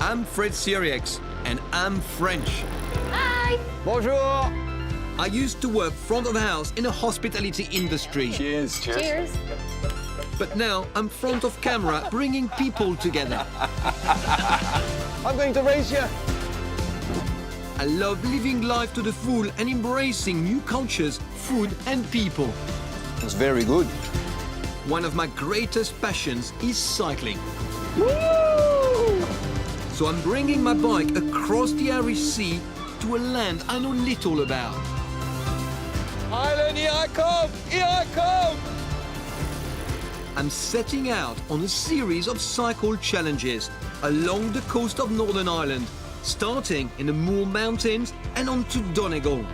I'm Fred Sirieix, and I'm French. Hi! Bonjour! I used to work front of house in a hospitality industry. Cheers. Cheers. But now I'm front of camera, bringing people together. I'm going to race you. I love living life to the full and embracing new cultures, food and people. It's very good. One of my greatest passions is cycling. Woo! So I'm bringing my bike across the Irish Sea to a land I know little about. Ireland, here I come! Here I come! I'm setting out on a series of cycle challenges along the coast of Northern Ireland, starting in the Moor Mountains and on to Donegal.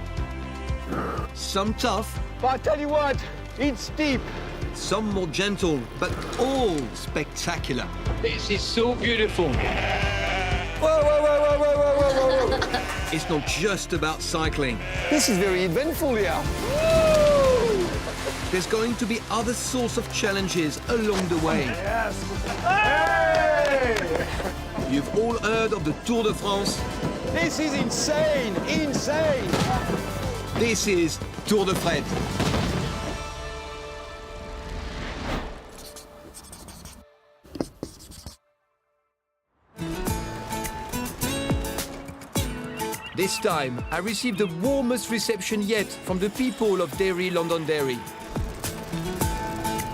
Some tough, But I tell you what, it's steep. some more gentle, but all spectacular. This is so beautiful. Whoa, whoa, whoa, whoa, whoa, whoa, whoa, whoa. It's not just about cycling. This is very eventful here. There's going to be other sorts of challenges along the way. Yes. Hey! You've all heard of the Tour de France. This is insane, insane. This is Tour de Fred. This time, I received the warmest reception yet from the people of Derry, Londonderry.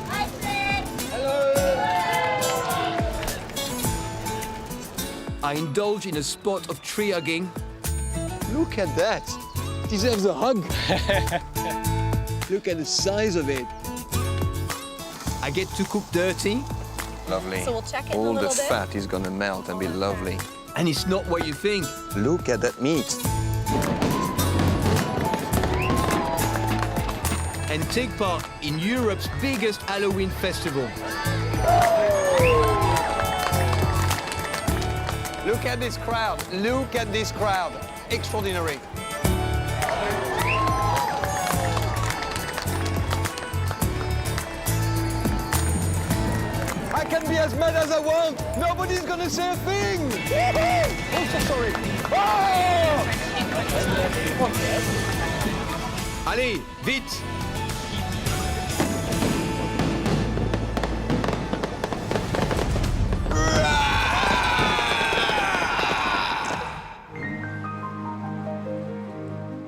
Hi, Fred! I indulge in a spot of tree hugging. Look at that. Deserves a hug. Look at the size of it. I get to cook dirty, Lovely. So we'll check it in a All the little bit. fat is gonna melt and be lovely. and it's not what you think. Look at that meat. And take part in Europe's biggest Halloween festival. Look at this crowd. Look at this crowd. Extraordinary. I can be as mad as I want. Nobody's gonna say a thing. Oh, so sorry. Oh! Allez, vite!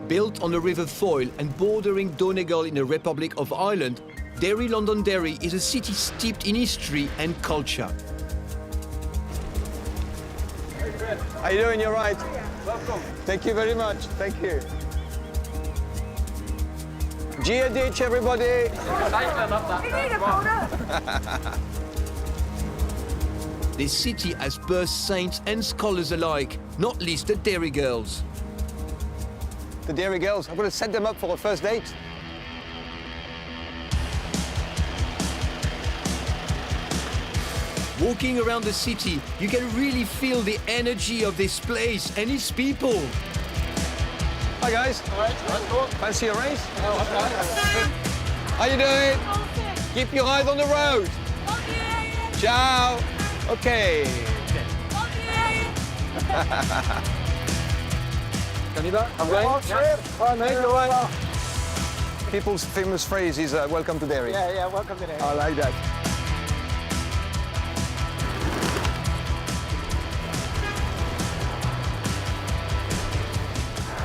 Built on the River Foyle and bordering Donegal in the Republic of Ireland, Derry, Londonderry is a city steeped in history and culture. How you doing? You're right. Welcome. Thank you very much. Thank you. Gia Ditch, everybody. This city has birthed saints and scholars alike, not least the Derry girls. The Derry girls. I'm going to set them up for a first date. Walking around the city, you can really feel the energy of this place and its people. Hi guys. Fancy a race? How you doing? Keep your eyes on the road. Ciao. Okay. On y va? I'm going. All right, mate. All right. People's famous phrase is "Welcome to Derry." Yeah, welcome to Derry. I like that.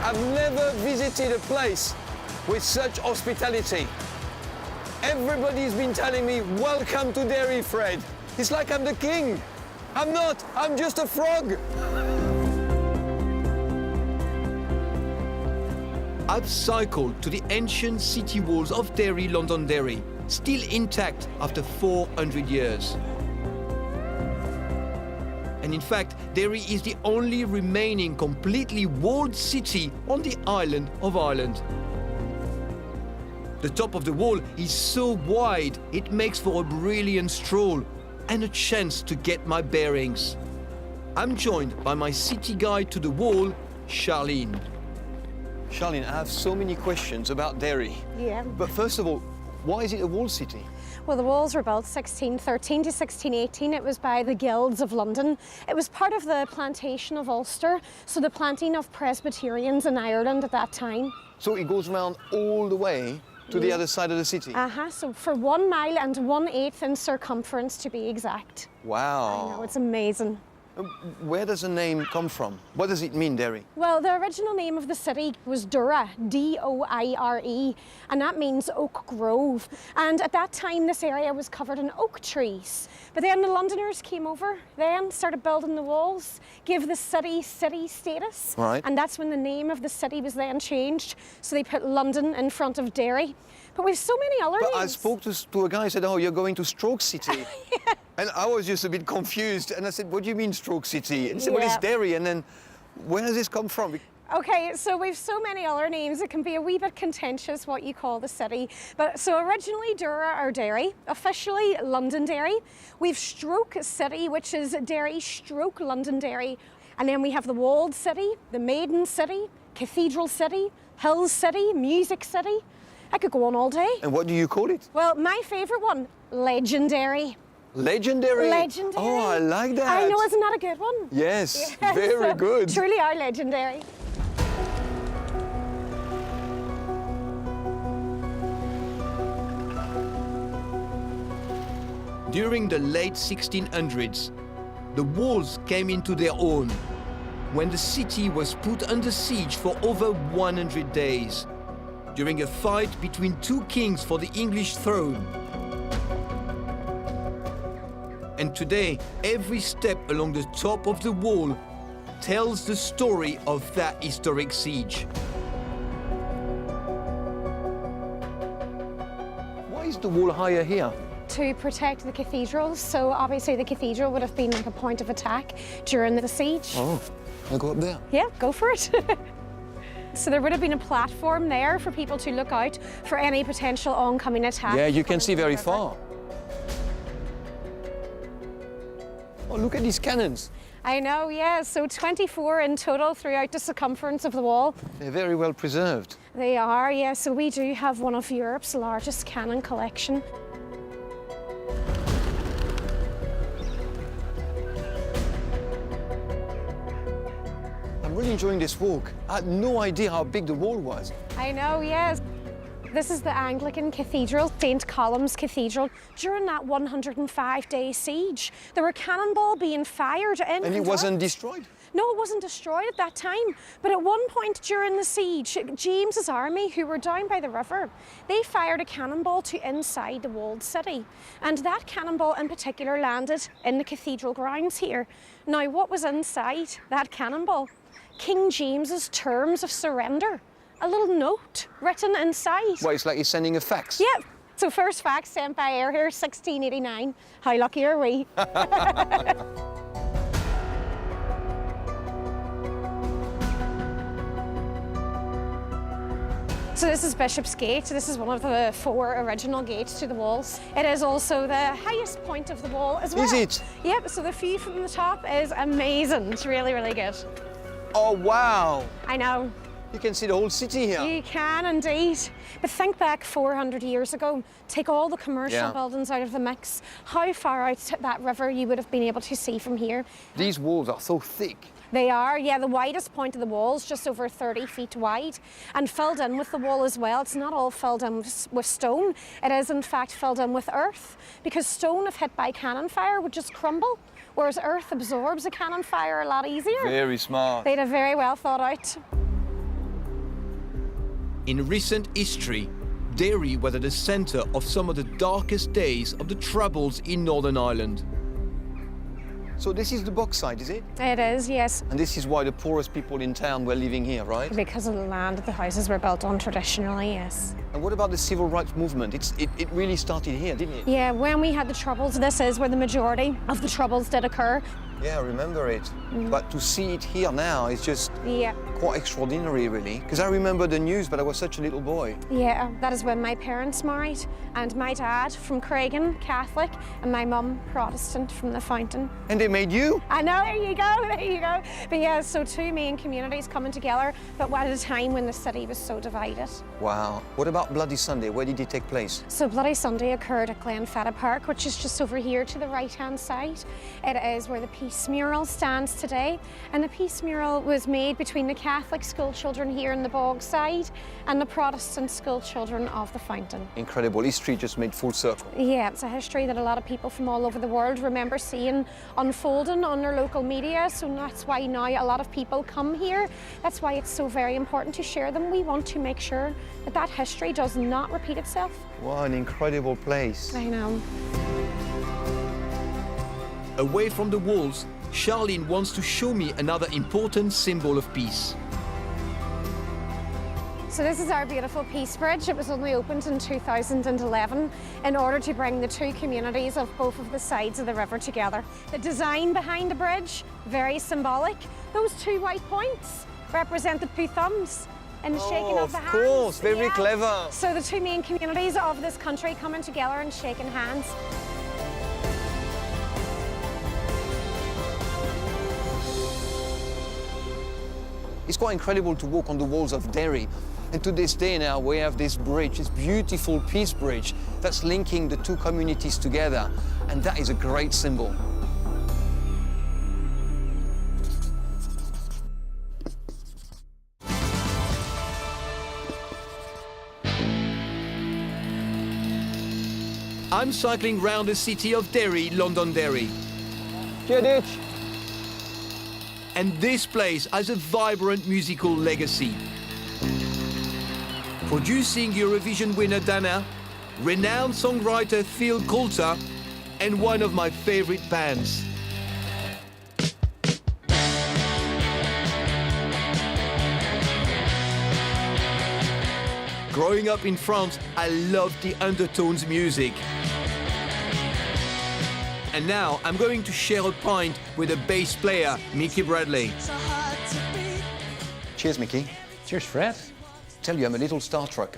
I've never visited a place with such hospitality. Everybody's been telling me, welcome to Derry, Fred. It's like I'm the king. I'm not, I'm just a frog. I've cycled to the ancient city walls of Derry, Londonderry, still intact after 400 years. And in fact, Derry is the only remaining completely walled city on the island of Ireland. The top of the wall is so wide, it makes for a brilliant stroll and a chance to get my bearings. I'm joined by my city guide to the wall, Charlene. Charlene, I have so many questions about Derry. Yeah. But first of all, why is it a walled city? Well, the walls were built 1613 to 1618. It was by the guilds of London. It was part of the plantation of Ulster, so the planting of Presbyterians in Ireland at that time. So it goes around all the way to the other side of the city? So for 1 mile and 1/8 in circumference to be exact. Wow. I know, it's amazing. Where does the name come from? What does it mean, Derry? Well, the original name of the city was Dura, D-O-I-R-E, and that means oak grove. And at that time, this area was covered in oak trees. But then the Londoners came over, then started building the walls, gave the city status. Right. And that's when the name of the city was then changed. So they put London in front of Derry. But we've so many other names. I spoke to a guy who said, oh, you're going to Stroke City. Yeah. And I was just a bit confused. And I said, what do you mean Stroke City? And he said, well, it's Yeah. Derry. And then, where does this come from? Okay, so we've so many other names, it can be a wee bit contentious what you call the city. But so originally Dura or Derry, officially Londonderry. We've Stroke City, which is Derry stroke Londonderry. And then we have the Walled City, the Maiden City, Cathedral City, Hills City, Music City. I could go on all day. And what do you call it? Well, my favourite one, Legendary. Legendary? Legendary. Oh, I like that. I know, isn't that a good one? Yes, Yes, very good. Truly are legendary. During the late 1600s, the walls came into their own when the city was put under siege for over 100 days during a fight between two kings for the English throne. And today, every step along the top of the wall tells the story of that historic siege. Why is the wall higher here? To protect the cathedrals, so obviously the cathedral would have been like a point of attack during the siege. Oh, I'll go up there. Yeah, go for it. So there would have been a platform there for people to look out for any potential oncoming attack. Yeah, you can see very River. far. Oh, look at these cannons. I know, yeah. So 24 in total throughout the circumference of the wall. They're very well preserved. They are, yeah. So we do have one of Europe's largest cannon collection. I'm really enjoying this walk. I had no idea how big the wall was. I know, yes. This is the Anglican Cathedral, St. Colum's Cathedral. During that 105-day siege, there were cannonball being fired in. And it out. wasn't destroyed? No, it wasn't destroyed at that time. But at one point during the siege, James's army, who were down by the river, they fired a cannonball to inside the walled city. And that cannonball in particular landed in the cathedral grounds here. Now, what was inside that cannonball? King James's terms of surrender. A little note written inside. Well, it's like he's sending a fax. Yep. So first fax sent by air here, 1689. How lucky are we? So this is Bishop's Gate. This is one of the 4 original gates to the walls. It is also the highest point of the wall as well. Is it? Yep, so the view from the top is amazing. It's really, really good. Oh, wow. I know. You can see the whole city here. You can indeed. But think back 400 years ago, take all the commercial Yeah. buildings out of the mix, how far out that river you would have been able to see from here. These walls are so thick. They are, yeah, the widest point of the wall is just over 30 feet wide and filled in with the wall as well. It's not all filled in with stone. It is in fact filled in with earth because stone, if hit by cannon fire, would just crumble, whereas earth absorbs a cannon fire a lot easier. Very smart. They'd have very well thought out. In recent history, Derry was at the center of some of the darkest days of the Troubles in Northern Ireland. So this is the box side, is it? It is, yes. And this is why the poorest people in town were living here, right? Because of the land that the houses were built on traditionally, yes. And what about the civil rights movement? It really started here, didn't it? Yeah, when we had the Troubles, this is where the majority of the Troubles did occur. Yeah, I remember it. But to see it here now is just Yeah. quite extraordinary, really. Because I remember the news, but I was such a little boy. Yeah, that is when my parents married, and my dad from Craigan, Catholic, and my mum, Protestant, from the Fountain. And they made you? I know, there you go, there you go. But yeah, so two main communities coming together, but at a time when the city was so divided. Wow. What about Bloody Sunday? Where did it take place? So Bloody Sunday occurred at Glenfeta Park, which is just over here to the right-hand side. It is where the Peace Mural stands today, and the Peace Mural was made between the Catholic school children here in the Bogside and the Protestant school children of the Fountain. Incredible. History just made full circle. Yeah, it's a history that a lot of people from all over the world remember seeing unfolding on their local media, so that's why now a lot of people come here. That's why it's so very important to share them. We want to make sure that that history does not repeat itself. Wow, an incredible place. I know. Away from the walls, Charlene wants to show me another important symbol of peace. So this is our beautiful Peace Bridge. It was only opened in 2011 in order to bring the two communities of both of the sides of the river together. The design behind the bridge, very symbolic. Those two white points represent the two thumbs and the shaking of the hands. Of course, very clever. So the two main communities of this country coming together and shaking hands. It's quite incredible to walk on the walls of Derry. And to this day now, we have this bridge, this beautiful peace bridge that's linking the two communities together. And that is a great symbol. I'm cycling round the city of Derry, Londonderry. Sirieix. And this place has a vibrant musical legacy. Producing Eurovision winner Dana, renowned songwriter Phil Coulter, and one of my favorite bands. Growing up in France, I loved the Undertones music. And now I'm going to share a pint with a bass player, Mickey Bradley. Cheers, Mickey. Cheers, Fred. Tell you, I'm a little starstruck.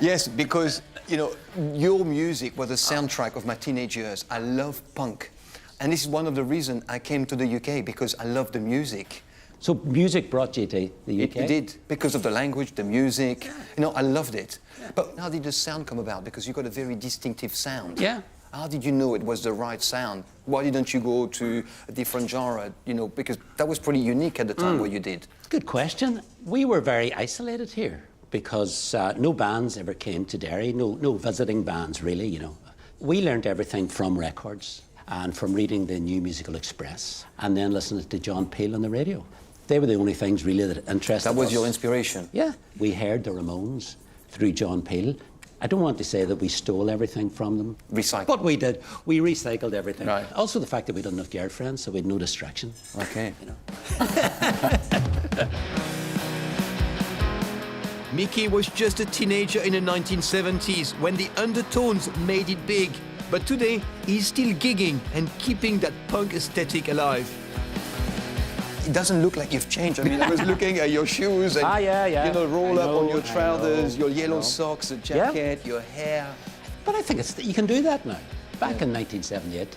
Yes, because, you know, your music was the soundtrack of my teenage years. I love punk. And this is one of the reasons I came to the UK, because I love the music. So music brought you to the UK? It did, because of the language, the music. You know, I loved it. But how did the sound come about? Because you've got a very distinctive sound. Yeah. How did you know it was the right sound? Why didn't you go to a different genre? You know, because that was pretty unique at the time what you did. Good question. We were very isolated here because no bands ever came to Derry, no visiting bands really, you know. We learned everything from records and from reading the New Musical Express and then listening to John Peel on the radio. They were the only things really that interested us. That was your inspiration? Yeah. We heard the Ramones through John Peel. I don't want to say that we stole everything from them. Recycled. But we did. We recycled everything. Right. Also the fact that we had enough girlfriends, so we had no distraction. Okay. You know. Mickey was just a teenager in the 1970s when the Undertones made it big. But today, he's still gigging and keeping that punk aesthetic alive. It doesn't look like you've changed. I mean, I was looking at your shoes and, yeah. you know, roll up on your trousers, your yellow know. socks, the jacket, your hair. But I think you can do that now. Back in 1978,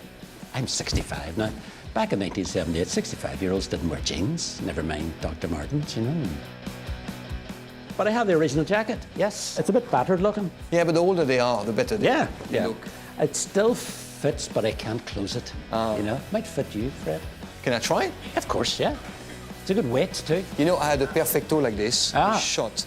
I'm 65 now. Back in 1978, 65-year-olds didn't wear jeans, never mind Dr. Martens, you know. But I have the original jacket, yes. It's a bit battered looking. Yeah, but the older they are, the better they look. It still fits, but I can't close it. You know, might fit you, Fred. Can I try? Of course, yeah. It's a good weight too. You know, I had a Perfecto like this, Ah. shot,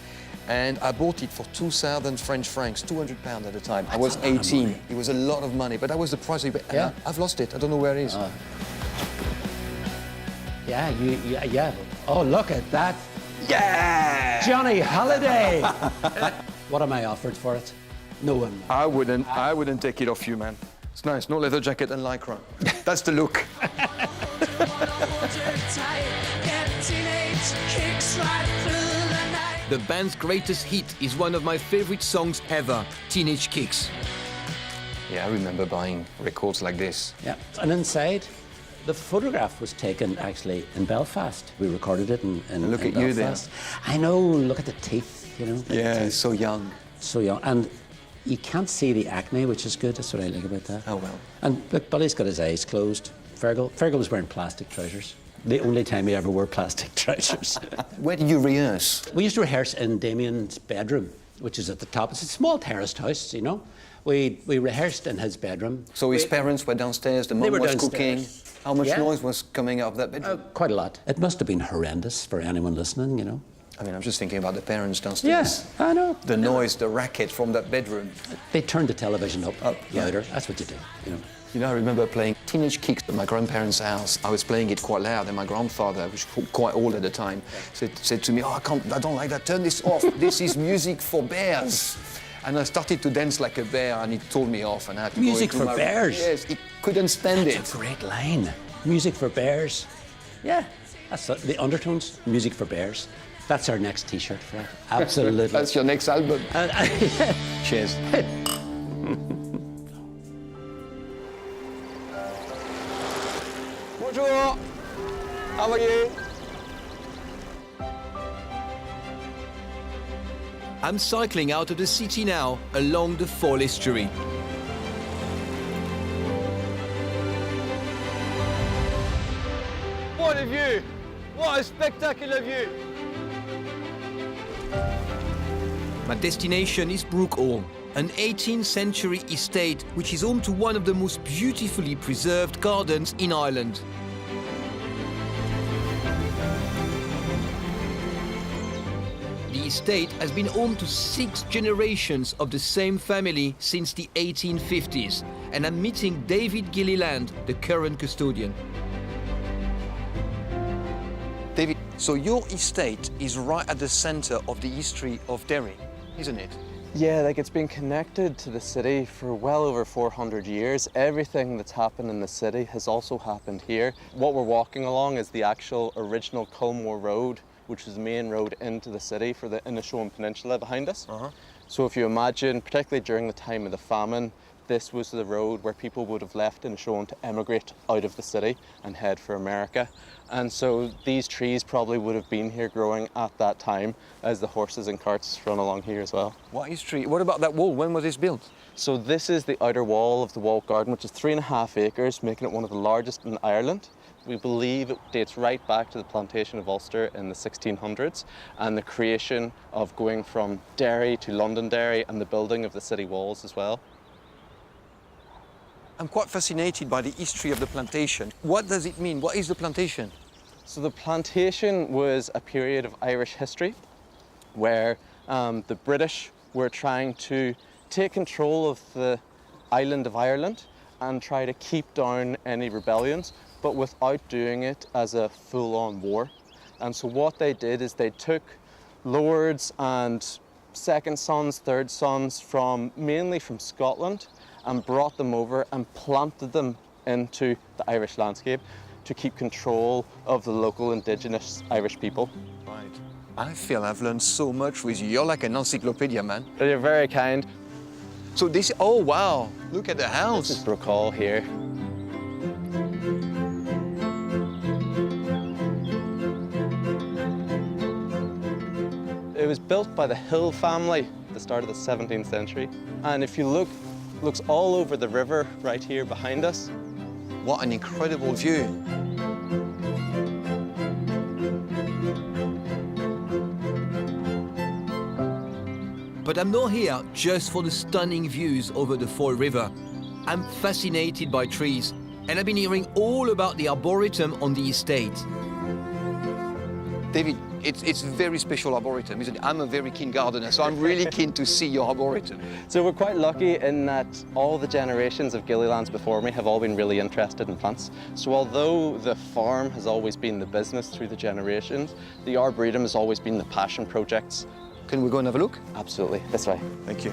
and I bought it for 2,000 French francs, £200 at the time. I was 18. It was a lot of money, but that was the price. And Yeah. I've lost it. I don't know where it is. Yeah. Oh, look at that. Yeah! Johnny Holiday! What am I offered for it? No one. I wouldn't take it off you, man. It's nice. No leather jacket and lycra. That's the look. The band's greatest hit is one of my favorite songs ever, Teenage Kicks. Yeah, I remember buying records like this. Yeah. And inside, The photograph was taken actually in Belfast. We recorded it in Look in at you there. Belfast. I know, look at the teeth, you know. the Yeah, teeth. so young. So young. And you can't see the acne, which is good. That's what I like about that. Oh, well. And look, Billy's got his eyes closed. Fergal was wearing plastic trousers. The only time he ever wore plastic trousers. Where do you rehearse? We used to rehearse in Damien's bedroom, which is at the top. It's a small terraced house, you know. We rehearsed in his bedroom. So his parents were downstairs, the They mum were was downstairs. cooking. How much Yeah. noise was coming out of that bedroom? Quite a lot. It must have been horrendous for anyone listening, you know. I mean, I'm just thinking about the parents downstairs. I know. The noise, the racket from that bedroom. They turned the television up yeah. louder. That's what you do, you know. You know, I remember playing Teenage Kicks at my grandparents' house. I was playing it quite loud, and my grandfather, which was quite old at the time, said to me, "Oh, I don't like that. Turn this off. This is music for bears." And I started to dance like a bear, and he told me off, and I had to Music go into for my bears? Yes, he couldn't stand it. That's a great line. Music for bears. Yeah, that's the undertones. Music for bears. That's our next T-shirt, Fred. Absolutely. That's your next album. Cheers. Bonjour. How are you? I'm cycling out of the city now along the Fall Estuary. What a view! What a spectacular view! My destination is Brook Hall, an 18th century estate which is home to one of the most beautifully preserved gardens in Ireland. The estate has been home to 6 generations of the same family since the 1850s, and I'm meeting David Gilliland, the current custodian. David, so your estate is right at the center of the history of Derry, isn't it? Yeah, like it's been connected to the city for well over 400 years. Everything that's happened in the city has also happened here. What we're walking along is the actual original Culmore Road, which is the main road into the city for the Inishowen Peninsula behind us. So if you imagine, particularly during the time of the famine, this was the road where people would have left Inishowen to emigrate out of the city and head for America. And so these trees probably would have been here growing at that time as the horses and carts run along here as well. What history? What about that wall? When was this built? So this is the outer wall of the walled garden, which is 3.5 acres, making it one of the largest in Ireland. We believe it dates right back to the plantation of Ulster in the 1600s and the creation of going from Derry to Londonderry and the building of the city walls as well. I'm quite fascinated by the history of the plantation. What does it mean? What is the plantation? So the plantation was a period of Irish history where the British were trying to take control of the island of Ireland and try to keep down any rebellions, but without doing it as a full-on war. And so what they did is they took lords and second sons, third sons mainly from Scotland and brought them over and planted them into the Irish landscape to keep control of the local indigenous Irish people. Right. I feel I've learned so much with you. You're like an encyclopedia, man. You're very kind. So this, oh wow, look at the house. This is Brook Hall here. It was built by the Hill family at the start of the 17th century. And if you looks all over the river right here behind us. What an incredible view. But I'm not here just for the stunning views over the Fall River. I'm fascinated by trees, and I've been hearing all about the arboretum on the estate. David, it's a very special arboretum, isn't it? I'm a very keen gardener, so I'm really keen to see your arboretum. So we're quite lucky in that all the generations of Gillilands before me have all been really interested in plants. So although the farm has always been the business through the generations, the arboretum has always been the passion projects. Can we go and have a look? Absolutely, this way. Thank you.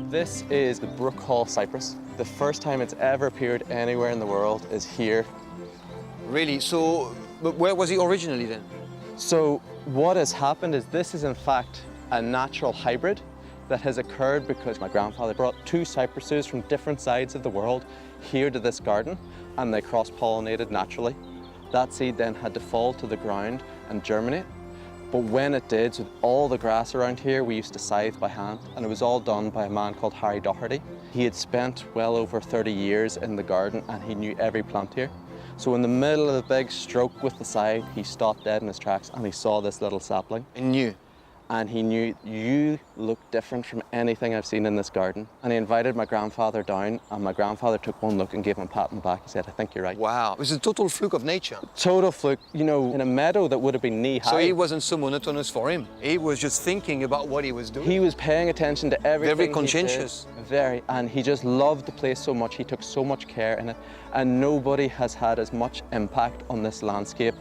This is the Brook Hall cypress. The first time it's ever appeared anywhere in the world is here. Really? So, but where was it originally then? So what has happened is this is in fact a natural hybrid. that has occurred because my grandfather brought 2 cypresses from different sides of the world here to this garden, and they cross-pollinated naturally. That seed then had to fall to the ground and germinate. But when it did, with all the grass around here, we used to scythe by hand, and it was all done by a man called Harry Doherty. He had spent well over 30 years in the garden, and he knew every plant here. So in the middle of the big stroke with the scythe, he stopped dead in his tracks, and he saw this little sapling. I knew. And he knew, you look different from anything I've seen in this garden. And he invited my grandfather down, and my grandfather took one look and gave him a pat on the back. He said, I think you're right. Wow, it was a total fluke of nature. Total fluke, you know, in a meadow that would have been knee-high. So it wasn't so monotonous for him. He was just thinking about what he was doing. He was paying attention to everything. Very conscientious. He did. Very, and he just loved the place so much. He took so much care in it, and nobody has had as much impact on this landscape.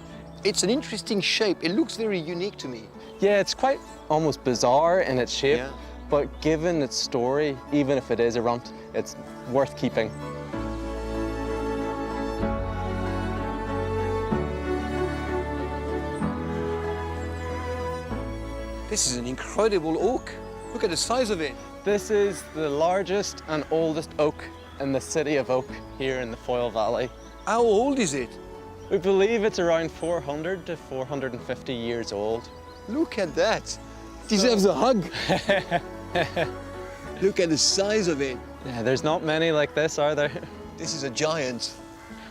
It's an interesting shape. It looks very unique to me. Yeah, it's quite almost bizarre in its shape, Yeah. but given its story, even if it is a runt, it's worth keeping. This is an incredible oak. Look at the size of it. This is the largest and oldest oak in the city of Oak here in the Foyle Valley. How old is it? We believe it's around 400 to 450 years old. Look at that. Deserves a hug. Look at the size of it. Yeah, there's not many like this, are there? This is a giant.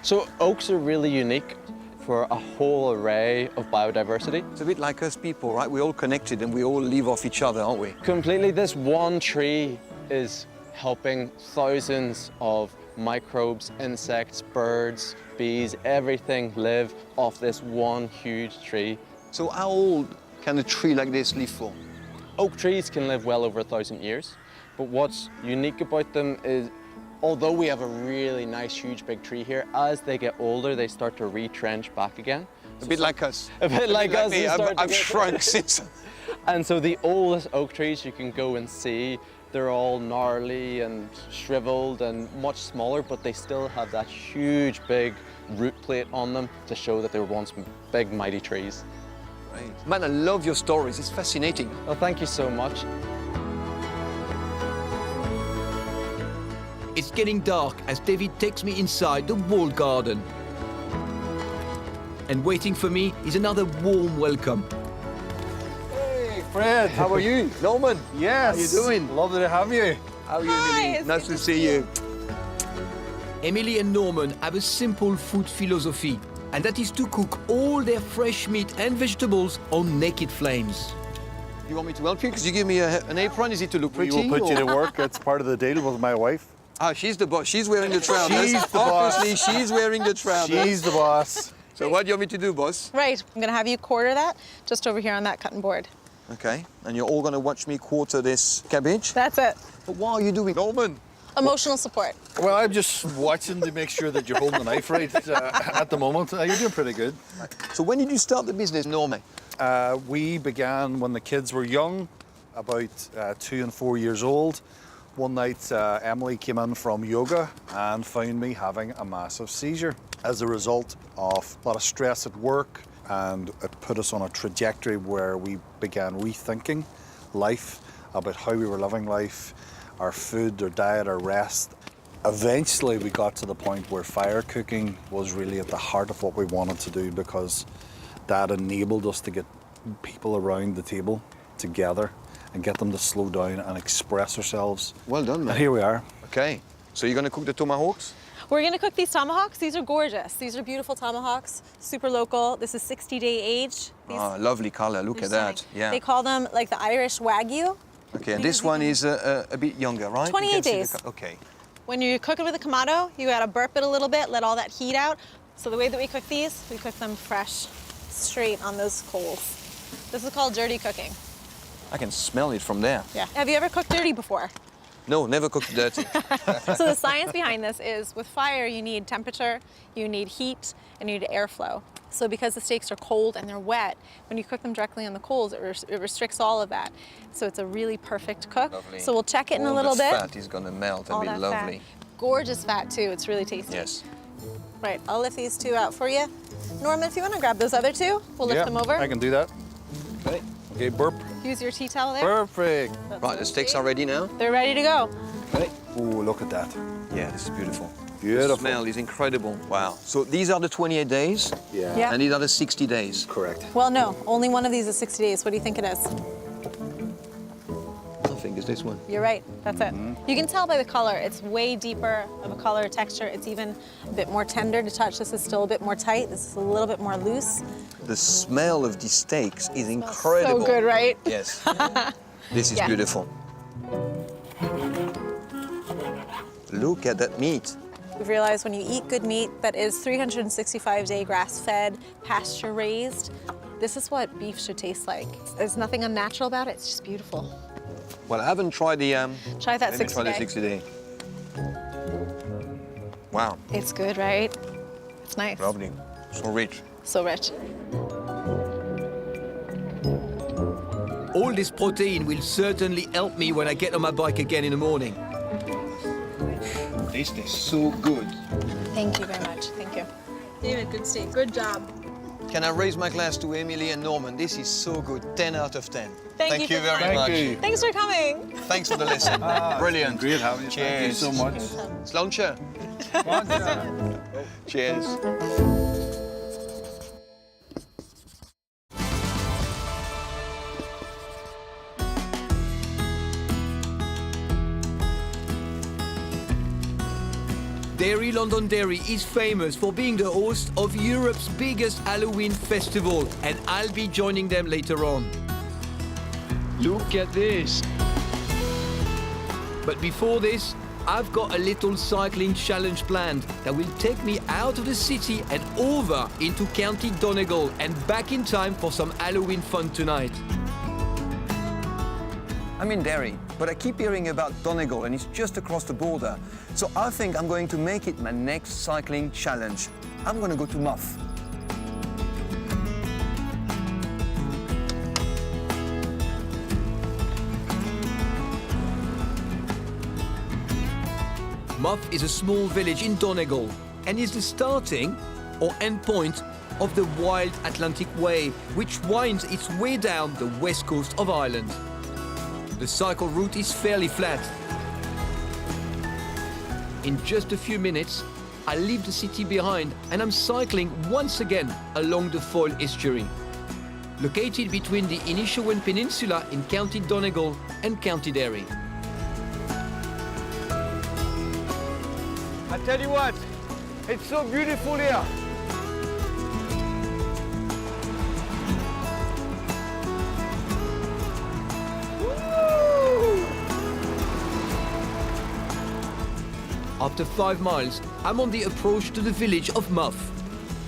So oaks are really unique for a whole array of biodiversity. It's a bit like us people, right? We're all connected and we all live off each other, aren't we? Completely, this one tree is helping thousands of microbes, insects, birds, bees, everything live off this one huge tree. So how old can a tree like this live for? Oak trees can live well over 1,000 years, but what's unique about them is, although we have a really nice, huge, big tree here, as they get older, they start to retrench back again. A bit like us. A bit like us. me. they start to I've get- shrunk since. And so the oldest oak trees you can go and see, they're all gnarly and shriveled and much smaller, but they still have that huge, big root plate on them to show that they were once big, mighty trees. Right. Man, I love your stories. It's fascinating. Well, thank you so much. It's getting dark as David takes me inside the walled garden. And waiting for me is another warm welcome. Hey, Fred, how are you? Norman, Yes. how you doing? Lovely to have you. How are you, Hi, Emily? it's Nice good to to see see you. Emily and Norman have a simple food philosophy, and that is to cook all their fresh meat and vegetables on naked flames. You want me to help you? Because you give me an apron. Is it to look We pretty? will put you or- to work. It's part of the deal with my wife. Ah, she's the boss. She's wearing the trousers. She's the boss. Obviously, she's wearing the trousers. She's the boss. So what do you want me to do, boss? Right, I'm gonna have you quarter that just over here on that cutting board. Okay. And you're all going to watch me quarter this cabbage. That's it. But what are you doing, Norman? Emotional support. Well, I'm just watching to make sure that you're holding the knife right at the moment. You're doing pretty good. So when did you start the business, Norman? We began when the kids were young, about 2 and 4 years old. One night, Emily came in from yoga and found me having a massive seizure as a result of a lot of stress at work, and it put us on a trajectory where we began rethinking life, about how we were living life, our food, our diet, our rest. Eventually, we got to the point where fire cooking was really at the heart of what we wanted to do, because that enabled us to get people around the table together and get them to slow down and express ourselves. Well done, man. And here we are. Okay. So you're going to cook the tomahawks? We're gonna cook these tomahawks. These are gorgeous. These are beautiful tomahawks, super local. This is 60-day age. These, Ah, lovely color. Look they're at that. stunning. Yeah. They call them like the Irish Wagyu. Okay, and this one is a bit younger, right? 28 You can see the days. okay. When you cook it with a Kamado, you gotta burp it a little bit, let all that heat out. So the way that we cook these, we cook them fresh, straight on those coals. This is called dirty cooking. I can smell it from there. Yeah. Have you ever cooked dirty before? No, never cooked dirty. So the science behind this is with fire, you need temperature, you need heat, and you need airflow. So because the steaks are cold and they're wet, when you cook them directly on the coals, it restricts all of that. So it's a really perfect cook. Lovely. So we'll check it in a All little the bit. fat is going to melt All and be that lovely. fat. Gorgeous fat too, it's really tasty. Yes. Right, I'll lift these two out for you. Norman, if you want to grab those other two, we'll lift them over. I can do that. Okay. Okay, burp. Use your tea towel there. Perfect. Right, the steaks are ready now. They're ready to go. Okay. Oh, look at that. Yeah, this is beautiful. Beautiful. The smell is incredible. Wow. So these are the 28 days, Yeah. and these are the 60 days. Correct. Well, no, only one of these is 60 days. What do you think it is? I think it's this one. You're right, that's it. You can tell by the color, it's way deeper of a color texture. It's even a bit more tender to touch. This is still a bit more tight. This is a little bit more loose. The smell of these steaks is incredible. So good, right? Yes. This is Yeah. beautiful. Look at that meat. We've realized when you eat good meat that is 365-day grass-fed, pasture-raised, this is what beef should taste like. There's nothing unnatural about it, it's just beautiful. Well, I haven't tried the Try that let me try the 60-day. 60 day. Wow, It's good, right? It's nice. lovely. So rich. So rich. All this protein will certainly help me when I get on my bike again in the morning. This is so good. Thank you very much. Thank you. David, good steak. Good job. Can I raise my glass to Emily and Norman? This is so good. 10 out of 10. Thank you you very Thank much. you. Thanks for coming. Thanks for the lesson. Brilliant. Great having you. Thank you Cheers. so much. Sláinte. Cheers. Derry, Londonderry is famous for being the host of Europe's biggest Halloween festival, and I'll be joining them later on. Look at this. But before this, I've got a little cycling challenge planned that will take me out of the city and over into County Donegal and back in time for some Halloween fun tonight. I'm in Derry, but I keep hearing about Donegal and it's just across the border. So I think I'm going to make it my next cycling challenge. I'm going to go to Muff. Muff is a small village in Donegal and is the starting or end point of the Wild Atlantic Way, which winds its way down the west coast of Ireland. The cycle route is fairly flat. In just a few minutes, I leave the city behind and I'm cycling once again along the Foyle estuary, located between the Inishowen Peninsula in County Donegal and County Derry. I tell you what, it's so beautiful here. After 5 miles, I'm on the approach to the village of Muff,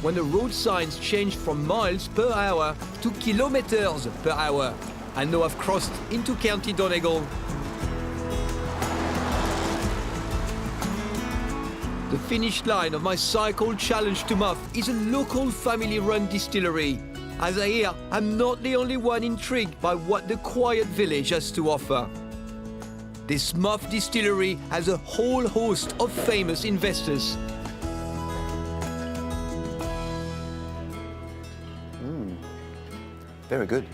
when the road signs change from miles per hour to kilometers per hour. I know I've crossed into County Donegal. The finish line of my cycle challenge to Muff is a local family-run distillery. As I hear, I'm not the only one intrigued by what the quiet village has to offer. This Muff distillery has a whole host of famous investors. Very good.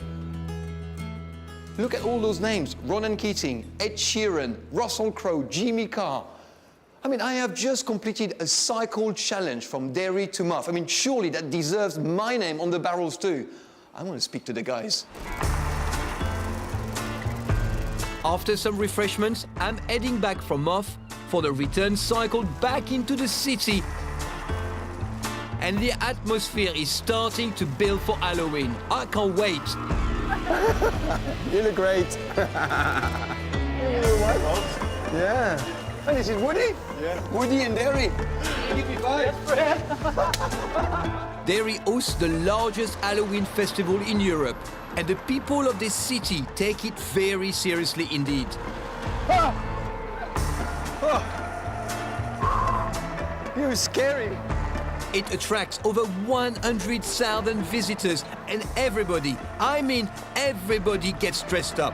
Look at all those names. Ronan Keating, Ed Sheeran, Russell Crowe, Jimmy Carr. I mean, I have just completed a cycle challenge from Derry to Muff. I mean, surely that deserves my name on the barrels too. I want to speak to the guys. After some refreshments, I'm heading back from Muff for the return cycle back into the city. And the atmosphere is starting to build for Halloween. I can't wait. You look great. Yeah. And this is Woody? Yeah. Woody and Derry. Give me 5. Derry hosts the largest Halloween festival in Europe, and the people of this city take it very seriously indeed. You're scary. It attracts over 100,000 visitors, and everybody, I mean everybody, gets dressed up.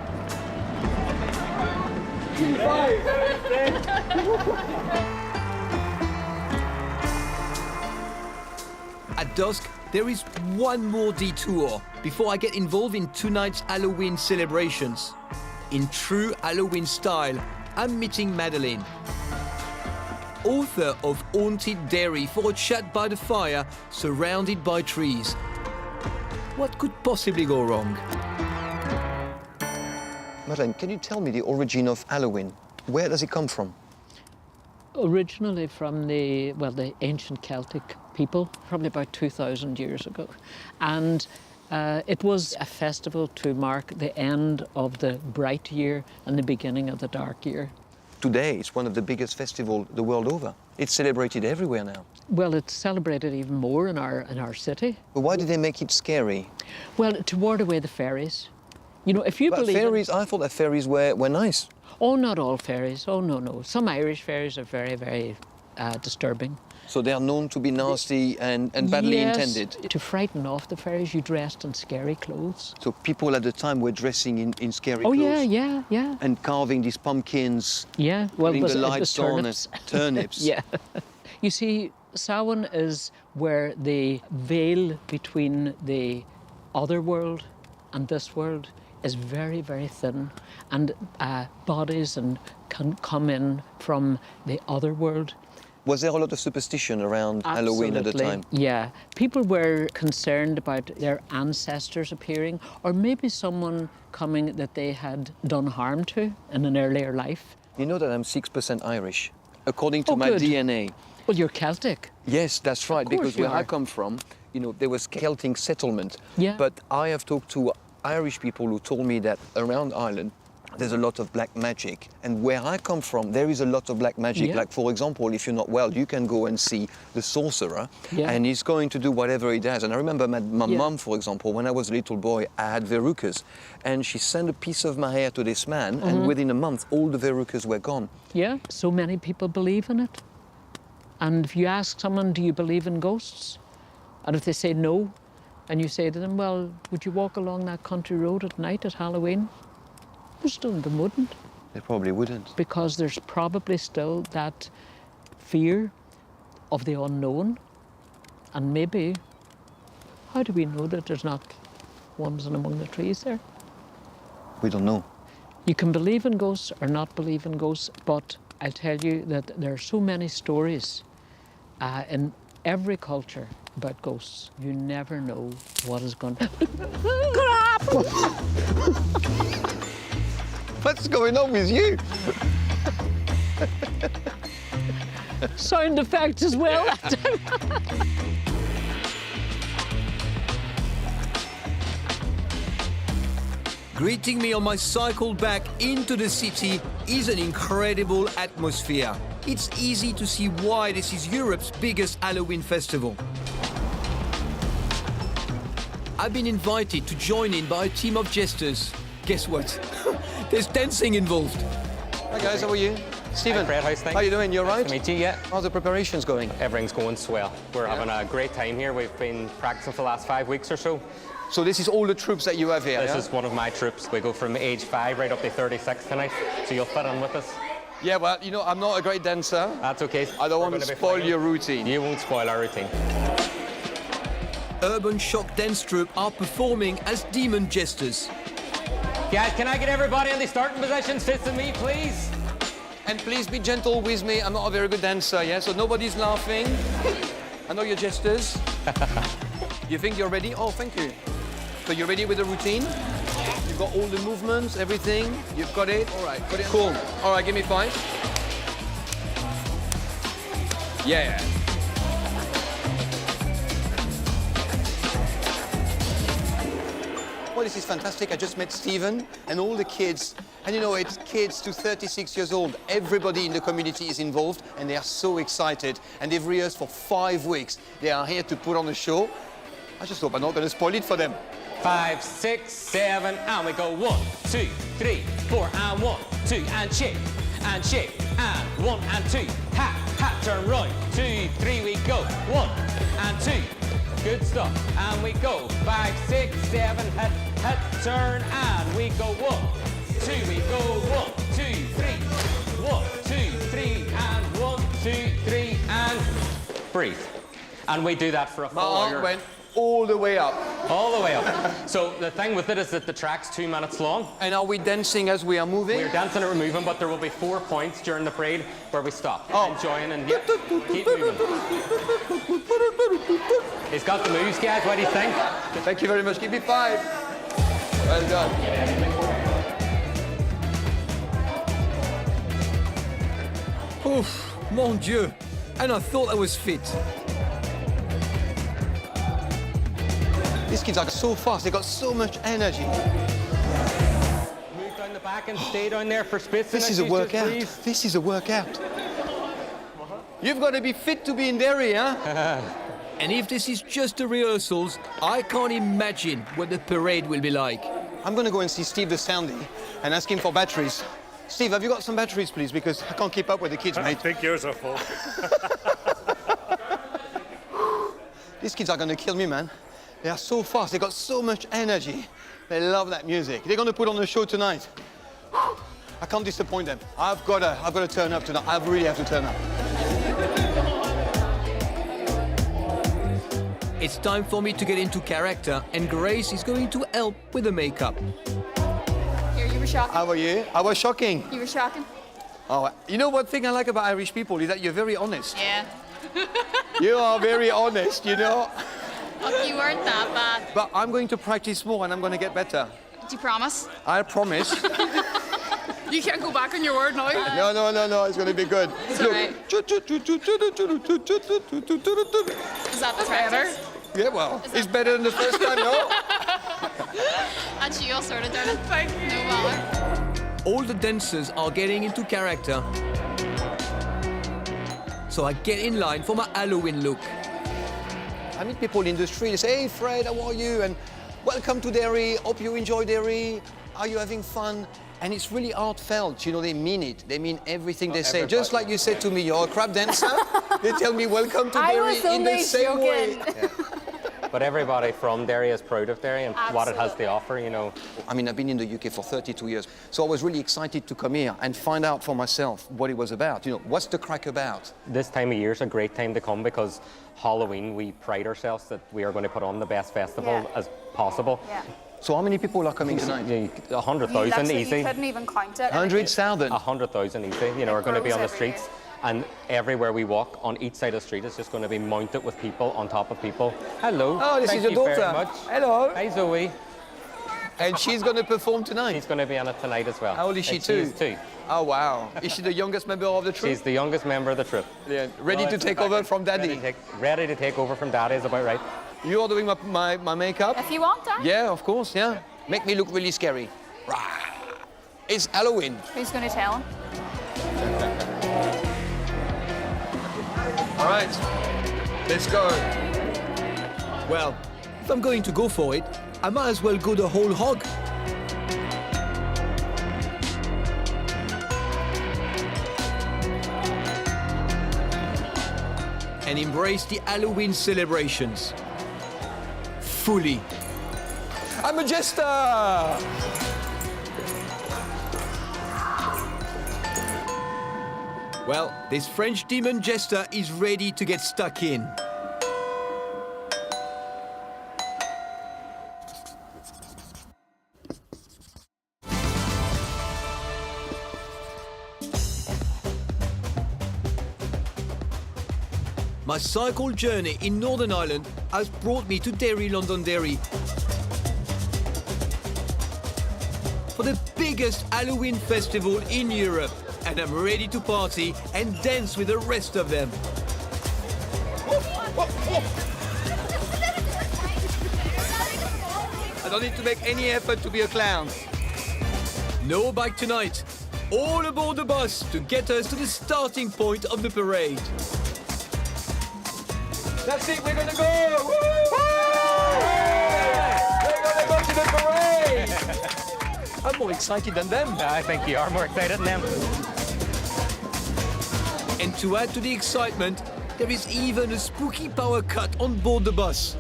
At dusk, there is one more detour, before I get involved in tonight's Halloween celebrations. In true Halloween style, I'm meeting Madeleine, author of Haunted Derry, for a chat by the fire, surrounded by trees. What could possibly go wrong? Madeleine, can you tell me the origin of Halloween? Where does it come from? Originally from the ancient Celtic people, probably about 2,000 years ago. And it was a festival to mark the end of the bright year and the beginning of the dark year. Today, it's one of the biggest festivals the world over. It's celebrated everywhere now. Well, it's celebrated even more in our city. But why did they make it scary? Well, to ward away the fairies. You know, if you But believe fairies, I thought that fairies were nice. Oh, not all fairies. Oh, no. Some Irish fairies are very, very disturbing. So they are known to be nasty and badly Yes, intended. to frighten off the fairies, you dressed in scary clothes. So people at the time were dressing in scary Oh, clothes. yeah. And carving these pumpkins, Yeah, well, putting the it was lights on turnips. as turnips. Yeah. You see, Samhain is where the veil between the other world and this world is very, very thin, and bodies can come in from the other world. Was there a lot of superstition around Halloween at the Absolutely. time? Yeah. People were concerned about their ancestors appearing, or maybe someone coming that they had done harm to in an earlier life. You know that I'm 6% Irish, according to Oh, my good. DNA. Well, you're Celtic. Yes, that's right, course because you where I are. come from, you know, there was Celtic settlement. Yeah. But I have talked to Irish people who told me that around Ireland, there's a lot of black magic. And where I come from, there is a lot of black magic. Yeah. Like, for example, if you're not well, you can go and see the sorcerer, Yeah. and he's going to do whatever he does. And I remember my Yeah. mum, for example, when I was a little boy, I had verrucas. And she sent a piece of my hair to this man, Mm-hmm. and within a month, all the verrucas were gone. Yeah. So many people believe in it. And if you ask someone, do you believe in ghosts? And if they say no, and you say to them, well, would you walk along that country road at night at Halloween? Most of them wouldn't, They probably wouldn't. because there's probably still that fear of the unknown. And maybe, how do we know that there's not ones in among the trees there? We don't know. You can believe in ghosts or not believe in ghosts, but I'll tell you that there are so many stories in every culture about ghosts. You never know what is going to happen. What's going on with you? Sound effects as well. Greeting me on my cycle back into the city is an incredible atmosphere. It's easy to see why this is Europe's biggest Halloween festival. I've been invited to join in by a team of jesters. Guess what? There's dancing involved. Hi guys, how are you? Stephen. Hi Fred, how's things? How you doing? You all right? Nice to meet you, yeah. How's the preparations going? Everything's going swell. We're having a great time here. We've been practicing for the last 5 weeks or so. So this is all the troops that you have here, This yeah? is one of my troops. We go from age 5 right up to 36 tonight, so you'll fit in with us. Yeah, well, you know, I'm not a great dancer. That's okay. I don't We're want to gonna be spoil fine. your routine. You won't spoil our routine. Urban Shock Dance Troupe are performing as demon jesters. Guys, can I get everybody in the starting positions facing me, please? And please be gentle with me. I'm not a very good dancer, yeah? So nobody's laughing. I know you're jesters. You think you're ready? Oh, thank you. So you're ready with the routine? You've got all the movements, everything? You've got it? All right, got it. Cool. All right, give me 5. Yeah. Well, this is fantastic. I just met Stephen and all the kids. And you know, it's kids to 36 years old. Everybody in the community is involved and they are so excited. And they've rehearsed for 5 weeks. They are here to put on a show. I just hope I'm not going to spoil it for them. 5, 6, 7, and we go 1, 2, 3, 4, and 1, 2, and shake, and 1 and 2, hat, turn right, 2, 3, we go, 1 and 2, good stuff, and we go, 5, 6, 7, hat, turn, and we go 1, 2, we go 1, 2, 3, 1, 2, 3, and 1, 2, 3, and breathe. And we do that for a full My hour. arm went. all the way up. All the way up. So the thing with it is that the track's 2 minutes long. And are we dancing as we are moving? We're dancing and we're moving, but there will be 4 points during the parade where we stop. Oh. Enjoying and keep moving. He's got the moves, guys. What do you think? Thank you very much. Give me 5. Well done. Oof, mon Dieu. And I thought I was fit. These kids are so fast. They got so much energy. Move down the back and stay down there for spits. This is a workout. This is a workout. You've got to be fit to be in Derry, huh? And if this is just the rehearsals, I can't imagine what the parade will be like. I'm going to go and see Steve the Soundy and ask him for batteries. Steve, have you got some batteries, please? Because I can't keep up with the kids, mate. I think yours are full. These kids are going to kill me, man. They are so fast. They got so much energy. They love that music. They're going to put on a show tonight. I can't disappoint them. I've got to turn up tonight. I really have to turn up. It's time for me to get into character, and Grace is going to help with the makeup. Here, you were shocking. How are you? I was shocking. You were shocking. Oh, you know one thing I like about Irish people is that you're very honest. Yeah. You are very honest, you know. Look, you weren't that bad. But I'm going to practice more and I'm going to get better. Do you promise? I promise. You can't go back on your word now. No, it's going to be good. It's all right. Is that the better? Yeah, well, it's better than the first time, no? And she all sorted, darling. Thank you. No bother. All the dancers are getting into character. So I get in line for my Halloween look. I meet people in the street, they say, hey Fred, how are you? And welcome to Derry, hope you enjoy Derry. Are you having fun? And it's really heartfelt, you know, they mean it. They mean everything they say. Just like you said to me, you're a crab dancer. They tell me, welcome to Derry in the same way. Yeah. But everybody from Derry is proud of Derry and what it has to offer, you know. I mean, I've been in the UK for 32 years, so I was really excited to come here and find out for myself what it was about. You know, what's the crack about? This time of year is a great time to come because Halloween, we pride ourselves that we are going to put on the best festival as possible. Yeah. So how many people are coming tonight? 100,000 easy. You couldn't even count it. 100,000? 100,000 easy, you know, are going to be on the streets. And everywhere we walk, on each side of the street, is just going to be mounted with people on top of people. Hello. Oh, this is your daughter. Very much. Hello. Hi, Zoe. And she's going to perform tonight? She's going to be on it tonight as well. How old is she, too? She's 2. Oh, wow. Is she the youngest member of the troupe? She's the youngest member of the troupe. Yeah. Ready to take over from Daddy? Ready to take over from Daddy is about right. You are doing my makeup? If you want, Dad. Yeah, of course, yeah. Make me look really scary. It's Halloween. Who's going to tell him? All right, let's go. Well, if I'm going to go for it, I might as well go the whole hog. And embrace the Halloween celebrations. Fully. I'm a jester! Well, this French demon jester is ready to get stuck in. My cycle journey in Northern Ireland has brought me to Derry, Londonderry, for the biggest Halloween festival in Europe. And I'm ready to party and dance with the rest of them. I don't need to make any effort to be a clown. No bike tonight. All aboard the bus to get us to the starting point of the parade. That's it, we're gonna go! Woo! We're gonna go to the parade! I'm more excited than them. I think you are more excited than them. And to add to the excitement, there is even a spooky power cut on board the bus.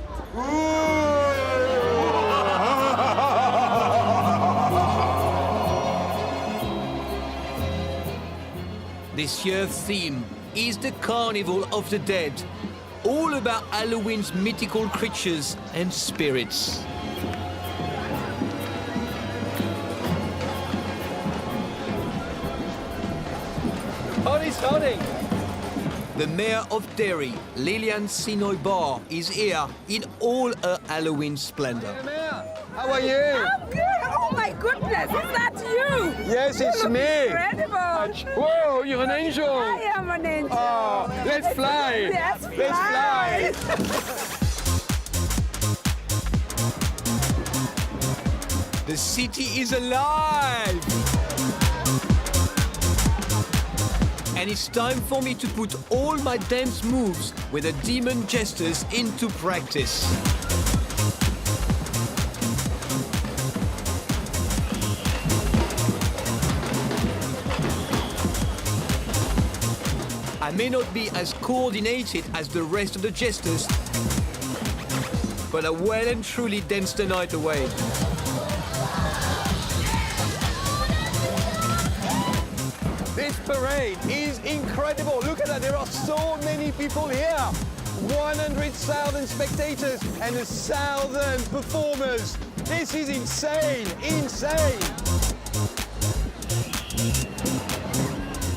This year's theme is the Carnival of the Dead. all about Halloween's mythical creatures and spirits. Party's starting. The Mayor of Derry, Liliane Sinoy-Barr, is here in all her Halloween splendor. How are you? I'm good. Oh my goodness, is that you? Yes, it's You look me. Incredible. Whoa, you're an angel. I am an angel. Oh, let's fly. Let's Let's fly. The city is alive! And it's time for me to put all my dance moves with the demon jesters into practice. I may not be as coordinated as the rest of the jesters, but I well and truly danced the night away. This parade is incredible. Look at that, there are so many people here. 100,000 spectators and 1,000 performers. This is insane, insane.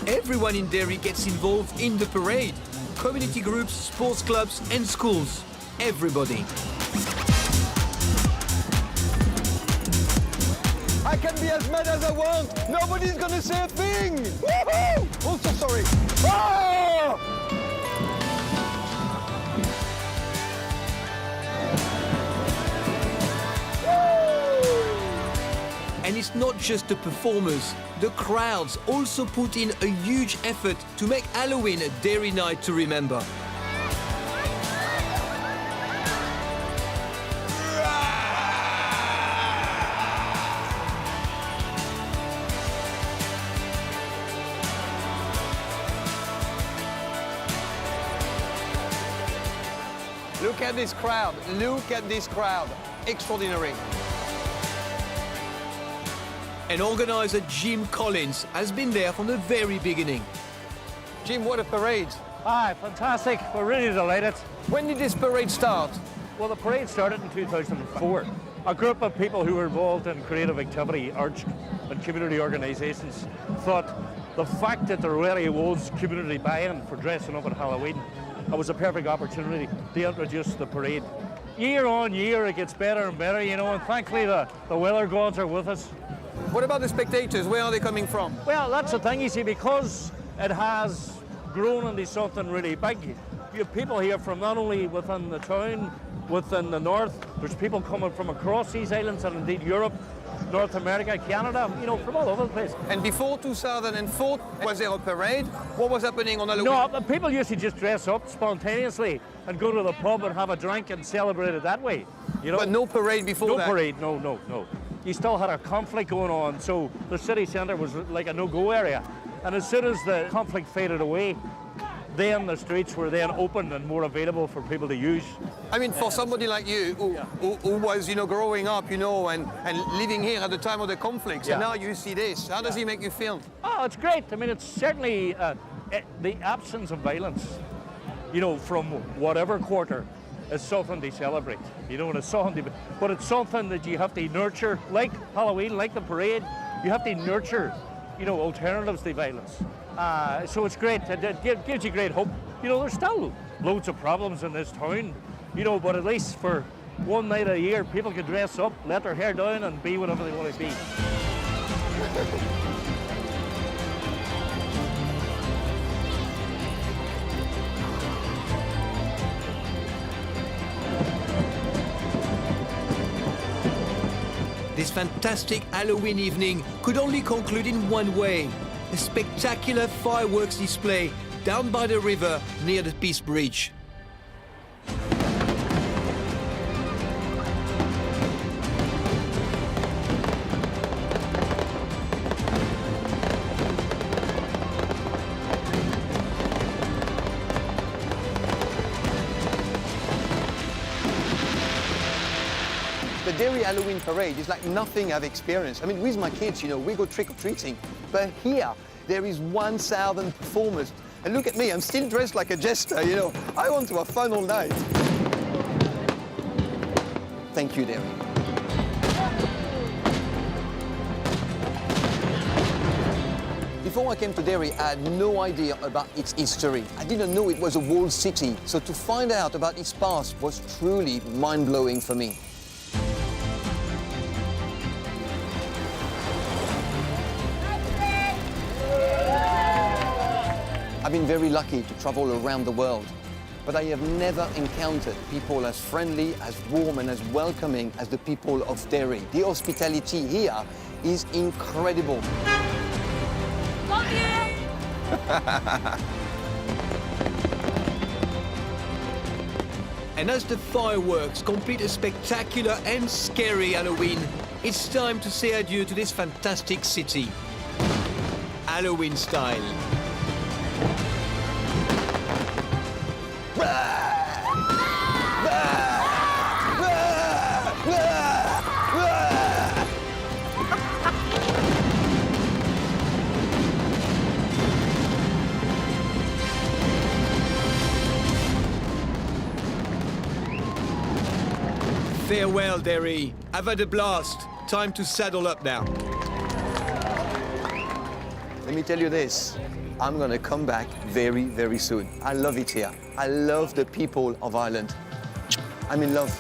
Everyone in Derry gets involved in the parade. Community groups, sports clubs and schools. Everybody. I can be as mad as I want. Nobody's gonna say a thing. Woohoo! Oh, so sorry. Oh! And it's not just the performers. The crowds also put in a huge effort to make Halloween a Derry night to remember. Look at this crowd. Look at this crowd. Extraordinary. And organizer Jim Collins has been there from the very beginning. Jim, what a parade. Aye, fantastic. We're really delighted. When did this parade start? Well, the parade started in 2004. A group of people who were involved in creative activity, arts and community organisations thought the fact that there really was community buy-in for dressing up at Halloween, it was a perfect opportunity to introduce the parade. Year on year it gets better and better, you know, and thankfully the weather gods are with us. What about the spectators? Where are they coming from? Well, that's the thing, you see, because it has grown into something really big. You have people here from not only within the town, within the north, there's people coming from across these islands and indeed Europe, North America, Canada, you know, from all over the place. And before 2004, was there a parade? What was happening on Halloween? No, people used to just dress up spontaneously and go to the pub and have a drink and celebrate it that way. You know? But no parade before that? No parade, no. You still had a conflict going on, so the city centre was like a no-go area. And as soon as the conflict faded away, then the streets were then open and more available for people to use. I mean, for somebody like you who was, you know, growing up, you know, and living here at the time of the conflicts, and now you see this, how does it make you feel? Oh, it's great. I mean, it's certainly the absence of violence, you know, from whatever quarter is something to celebrate. You know, it's something but it's something that you have to nurture, like Halloween, like the parade, you have to nurture, you know, alternatives to violence. So it's great, it gives you great hope. You know, there's still loads of problems in this town, you know, but at least for one night a year, people can dress up, let their hair down and be whatever they want to be. This fantastic Halloween evening could only conclude in one way. A spectacular fireworks display down by the river near the Peace Bridge. The Derry Halloween parade is like nothing I've experienced. I mean, with my kids, you know, we go trick-or-treating, but here there is 1,000 performers, And look at me, I'm still dressed like a jester, you know. I want to have fun all night. Thank you, Derry. Before I came to Derry, I had no idea about its history. I didn't know it was a walled city, so to find out about its past was truly mind-blowing for me. I've been very lucky to travel around the world, but I have never encountered people as friendly, as warm and as welcoming as the people of Derry. The hospitality here is incredible. Love you! And as the fireworks complete a spectacular and scary Halloween, it's time to say adieu to this fantastic city. Halloween style. Farewell, Derry. Have had a blast. Time to saddle up now. Let me tell you this, I'm gonna come back very, very soon. I love it here. I love the people of Ireland. I'm in love.